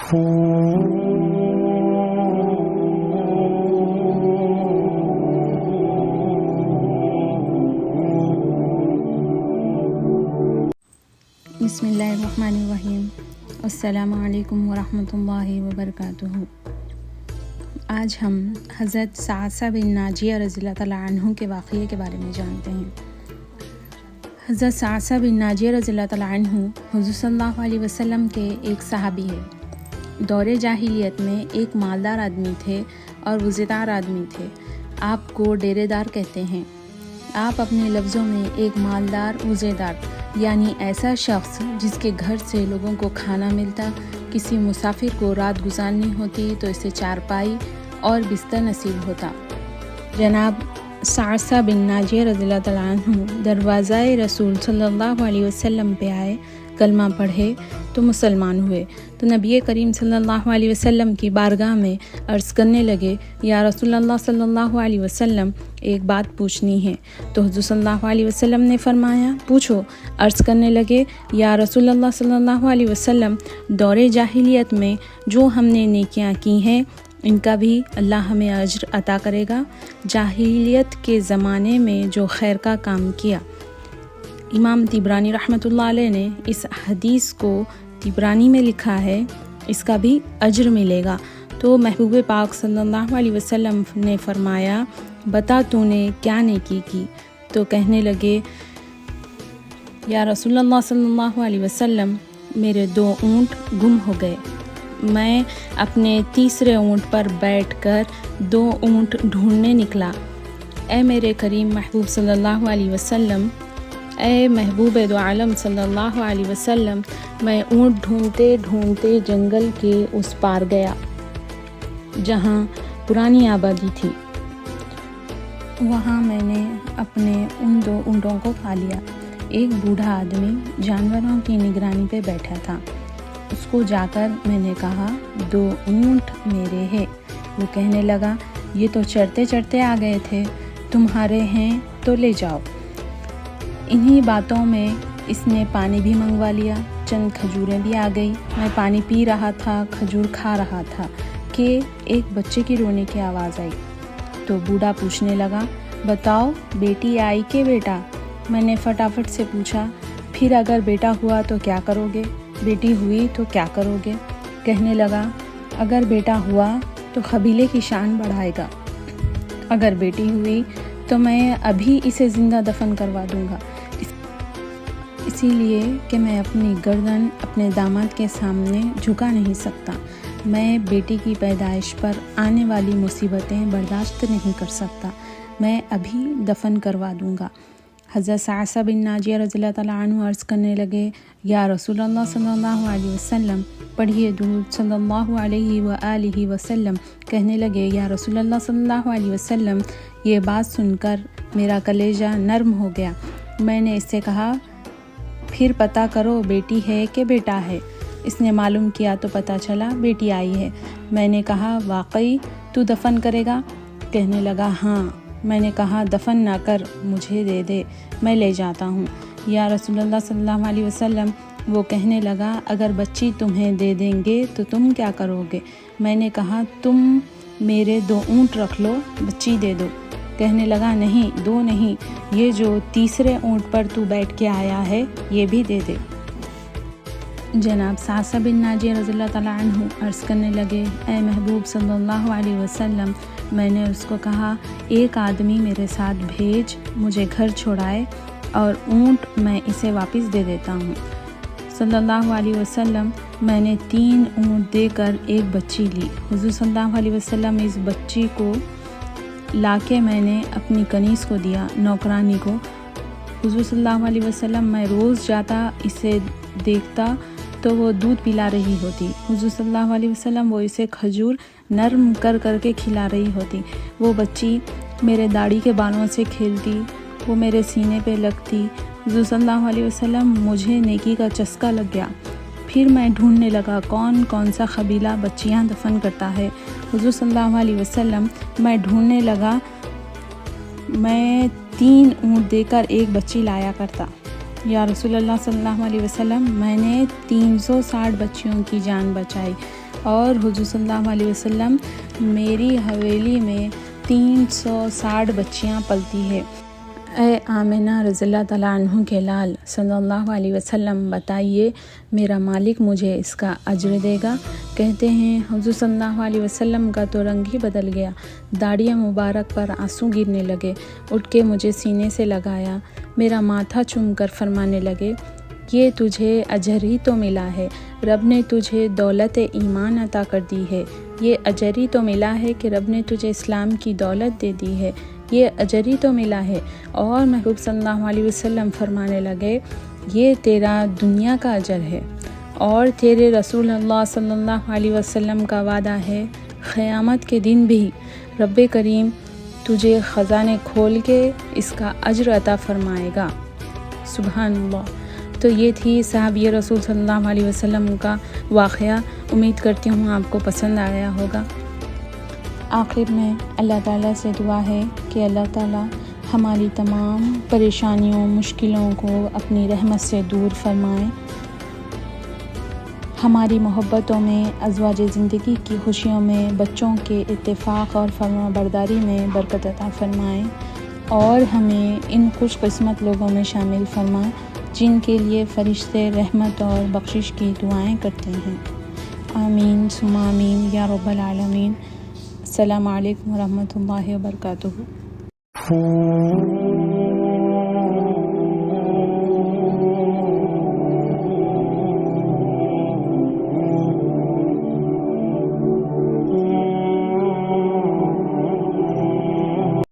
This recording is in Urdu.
بسم اللہ الرحمن الرحیم۔ السلام علیکم ورحمۃ اللہ وبرکاتہ۔ آج ہم حضرت ثعثہ بن ناجیہ رضی اللہ تعالیٰ عنہ کے واقعے کے بارے میں جانتے ہیں۔ حضرت ثعثہ بن ناجیہ رضی اللہ تعالیٰ عنہ حضور صلی اللہ علیہ وسلم کے ایک صحابی ہے۔ دور جاہلیت میں ایک مالدار آدمی تھے اور وزیدار آدمی تھے۔ آپ کو ڈیرے دار کہتے ہیں۔ آپ اپنے لفظوں میں ایک مالدار وزیدار یعنی ایسا شخص جس کے گھر سے لوگوں کو کھانا ملتا، کسی مسافر کو رات گزارنی ہوتی تو اسے چارپائی اور بستر نصیب ہوتا۔ جناب ثعثہ بن ناجیہ رضی اللہ تعالیٰ عنہ دروازہ رسول صلی اللہ علیہ وسلم پہ آئے، کلمہ پڑھے تو مسلمان ہوئے۔ تو نبی کریم صلی اللہ علیہ وسلم کی بارگاہ میں عرض کرنے لگے، یا رسول اللہ صلی اللہ علیہ وسلم ایک بات پوچھنی ہے۔ تو حضور صلی اللہ علیہ وسلم نے فرمایا، پوچھو۔ عرض کرنے لگے، یا رسول اللہ صلی اللہ علیہ وسلم دور جاہلیت میں جو ہم نے نیکیاں کی ہیں ان کا بھی اللہ ہمیں اجر عطا کرے گا۔ جاہلیت کے زمانے میں جو خیر کا کام کیا۔ امام طبرانی رحمۃ اللہ علیہ نے اس حدیث کو طبرانی میں لکھا ہے، اس کا بھی اجر ملے گا۔ تو محبوب پاک صلی اللہ علیہ وسلم نے فرمایا، بتا تو نے کیا نیکی کی؟ تو کہنے لگے، یا رسول اللہ صلی اللہ علیہ وسلم میرے 2 اونٹ گم ہو گئے۔ میں اپنے تیسرے اونٹ پر بیٹھ کر 2 اونٹ ڈھونڈنے نکلا۔ اے میرے کریم محبوب صلی اللہ علیہ وسلم، اے محبوب دو عالم صلی اللہ علیہ وسلم، میں اونٹ ڈھونڈتے ڈھونڈتے جنگل کے اس پار گیا جہاں پرانی آبادی تھی۔ وہاں میں نے اپنے ان 2 اونٹوں کو پا لیا۔ ایک بوڑھا آدمی جانوروں کی نگرانی پہ بیٹھا تھا۔ اس کو جا کر میں نے کہا، 2 اونٹ میرے ہیں۔ وہ کہنے لگا، یہ تو چڑھتے چڑھتے آ گئے تھے، تمہارے ہیں تو لے جاؤ۔ انہی باتوں میں اس نے پانی بھی منگوا لیا، چند کھجوریں بھی آ گئی۔ میں پانی پی رہا تھا، کھجور کھا رہا تھا کہ ایک بچے کی رونے کی آواز آئی۔ تو بوڑھا پوچھنے لگا، بتاؤ بیٹی آئی کہ بیٹا؟ میں نے فٹافٹ سے پوچھا، پھر اگر بیٹا ہوا تو کیا کرو گے؟ بیٹی ہوئی تو کیا کرو گے؟ کہنے لگا، اگر بیٹا ہوا تو قبیلے کی شان بڑھائے گا، اگر بیٹی ہوئی تو میں ابھی اسے زندہ دفن کروا دوں گا، اسی لیے کہ میں اپنی گردن اپنے داماد کے سامنے جھکا نہیں سکتا۔ میں بیٹی کی پیدائش پر آنے والی مصیبتیں برداشت نہیں کر سکتا، میں ابھی دفن کروا دوں گا۔ حضرت ثعثہ بن ناجیہ رضی اللہ تعالیٰ عنہ عرض کرنے لگے، یا رسول اللہ صلی اللہ علیہ وسلم پڑھیے درود صلی اللہ علیہ وآلہ وسلم۔ کہنے لگے، یا رسول اللہ صلی اللہ علیہ وسلم، یہ بات سن کر میرا کلیجہ نرم ہو گیا۔ میں نے اس سے کہا، پھر پتہ کرو بیٹی ہے کہ بیٹا ہے۔ اس نے معلوم کیا تو پتہ چلا بیٹی آئی ہے۔ میں نے کہا، واقعی تو دفن کرے گا؟ کہنے لگا، ہاں۔ میں نے کہا، دفن نہ کر، مجھے دے دے، میں لے جاتا ہوں۔ یا رسول اللہ صلی اللہ علیہ وسلم، وہ کہنے لگا، اگر بچی تمہیں دے دیں گے تو تم کیا کرو گے؟ میں نے کہا، تم میرے 2 اونٹ رکھ لو، بچی دے دو۔ کہنے لگا، نہیں، 2 نہیں، یہ جو تیسرے اونٹ پر تو بیٹھ کے آیا ہے یہ بھی دے دے۔ جناب ثعثہ بن ناجیہ رضی اللہ تعالیٰ عنہ عرض کرنے لگے، اے محبوب صلی اللہ علیہ وسلم، میں نے اس کو کہا، ایک آدمی میرے ساتھ بھیج، مجھے گھر چھوڑائے اور اونٹ میں اسے واپس دے دیتا ہوں۔ صلی اللہ علیہ وسلم، میں نے 3 اونٹ دے کر ایک بچی لی۔ حضور صلی اللہ علیہ وسلم اس بچی کو لا کے میں نے اپنی کنیز کو دیا، نوکرانی کو۔ حضور صلی اللہ علیہ وسلم، میں روز جاتا اسے دیکھتا تو وہ دودھ پلا رہی ہوتی۔ حضور صلی اللہ علیہ وسلم، وہ اسے کھجور نرم کر کر کے کھلا رہی ہوتی۔ وہ بچی میرے داڑھی کے بالوں سے کھیلتی، وہ میرے سینے پہ لگتی۔ حضور صلی اللہ علیہ وسلم، مجھے نیکی کا چسکا لگ گیا۔ پھر میں ڈھونڈنے لگا کون کون سا قبیلہ بچیاں دفن کرتا ہے۔ حضور صلی اللہ علیہ وسلم، میں ڈھونڈنے لگا، میں 3 اونٹ دے کر ایک بچی لایا کرتا۔ یا رسول اللہ صلی اللہ علیہ وسلم، میں نے 360 بچیوں کی جان بچائی۔ اور حضور صلی اللہ علیہ وسلم میری حویلی میں 360 بچیاں پلتی ہے۔ اے آمنہ رضی اللہ تعالیٰ عنہ کے لال صلی اللہ علیہ وسلم، بتائیے میرا مالک مجھے اس کا اجر دے گا؟ کہتے ہیں حضور صلی اللہ علیہ وسلم کا تو رنگ ہی بدل گیا، داڑھی مبارک پر آنسو گرنے لگے، اٹھ کے مجھے سینے سے لگایا، میرا ماتھا چوم کر فرمانے لگے، یہ تجھے اجر ہی تو ملا ہے، رب نے تجھے دولت ایمان عطا کر دی ہے، یہ اجر ہی تو ملا ہے کہ رب نے تجھے اسلام کی دولت دے دی ہے، یہ اجر ہی تو ملا ہے۔ اور محبوب صلی اللہ علیہ وسلم فرمانے لگے، یہ تیرا دنیا کا اجر ہے، اور تیرے رسول اللہ صلی اللہ علیہ وسلم کا وعدہ ہے قیامت کے دن بھی رب کریم تجھے خزانے کھول کے اس کا اجر عطا فرمائے گا۔ سبحان اللہ۔ تو یہ تھی صحابی رسول صلی اللہ علیہ وسلم کا واقعہ، امید کرتی ہوں آپ کو پسند آیا ہوگا۔ آخر میں اللہ تعالیٰ سے دعا ہے کہ اللہ تعالیٰ ہماری تمام پریشانیوں مشکلوں کو اپنی رحمت سے دور فرمائے، ہماری محبتوں میں، ازواج زندگی کی خوشیوں میں، بچوں کے اتفاق اور فرما برداری میں برکت عطا فرمائے، اور ہمیں ان خوش قسمت لوگوں میں شامل فرمائے جن کے لیے فرشتے رحمت اور بخشش کی دعائیں کرتے ہیں۔ آمین ثم آمین یا رب العالمین۔ السلام علیکم ورحمۃ اللہ وبرکاتہ۔